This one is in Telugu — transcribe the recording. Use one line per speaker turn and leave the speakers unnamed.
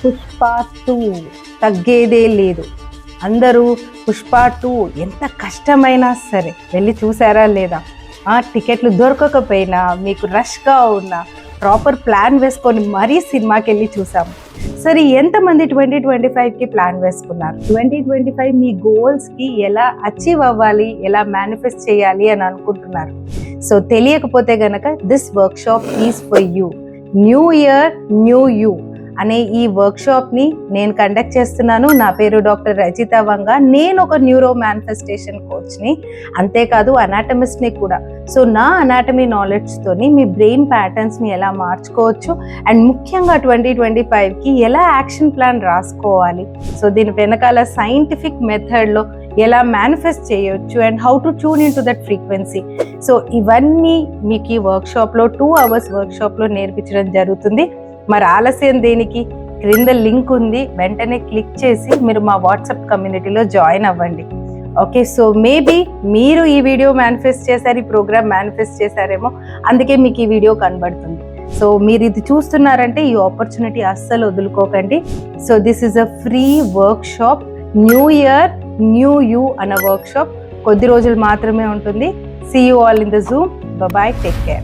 పుష్ప 2 తగ్గేదే లేదు. అందరూ పుష్ప 2 ఎంత కష్టమైనా సరే వెళ్ళి చూసారా లేదా? టికెట్లు దొరకకపోయినా, మీకు రష్గా ఉన్నా, ప్రాపర్ ప్లాన్ వేసుకొని మరీ సినిమాకి వెళ్ళి చూసాము. సరే, ఎంతమంది 2025కి ప్లాన్ వేసుకున్నారు? 2025 మీ గోల్స్కి ఎలా అచీవ్ అవ్వాలి, ఎలా మేనిఫెస్ట్ చేయాలి అని అనుకుంటున్నారు? సో తెలియకపోతే గనక this workshop is for you. New year new you అనే ఈ వర్క్షాప్ని నేను కండక్ట్ చేస్తున్నాను. నా పేరు డాక్టర్ రజిత వంగ. నేను ఒక న్యూరో మేనిఫెస్టేషన్ కోచ్ని, అంతేకాదు అనాటమిస్ట్ని కూడా. సో నా అనాటమీ నాలెడ్జ్తోని మీ బ్రెయిన్ ప్యాటర్న్స్ని ఎలా మార్చుకోవచ్చు అండ్ ముఖ్యంగా 2025కి ఎలా యాక్షన్ ప్లాన్ రాసుకోవాలి, సో దీని వెనకాల సైంటిఫిక్ మెథడ్లో ఎలా మేనిఫెస్ట్ చేయొచ్చు and how to tune in to that frequency. So ఇవన్నీ మీకు ఈ వర్క్షాప్లో 2 hours వర్క్షాప్లో నేర్పించడం జరుగుతుంది. మరి ఆలస్యం దేనికి? క్రింద లింక్ ఉంది, వెంటనే క్లిక్ చేసి మీరు మా వాట్సాప్ కమ్యూనిటీలో జాయిన్ అవ్వండి. ఓకే, సో మేబీ మీరు ఈ వీడియో మేనిఫెస్ట్ చేశారు, ఈ ప్రోగ్రామ్ మేనిఫెస్ట్ చేశారేమో, అందుకే మీకు ఈ వీడియో కనబడుతుంది. సో మీరు ఇది చూస్తున్నారంటే ఈ ఆపర్చునిటీ అస్సలు వదులుకోకండి. So this is a free workshop. New year new you అన్న వర్క్షాప్ కొద్ది రోజులు మాత్రమే ఉంటుంది. See you all in the Zoom. Bye, take care.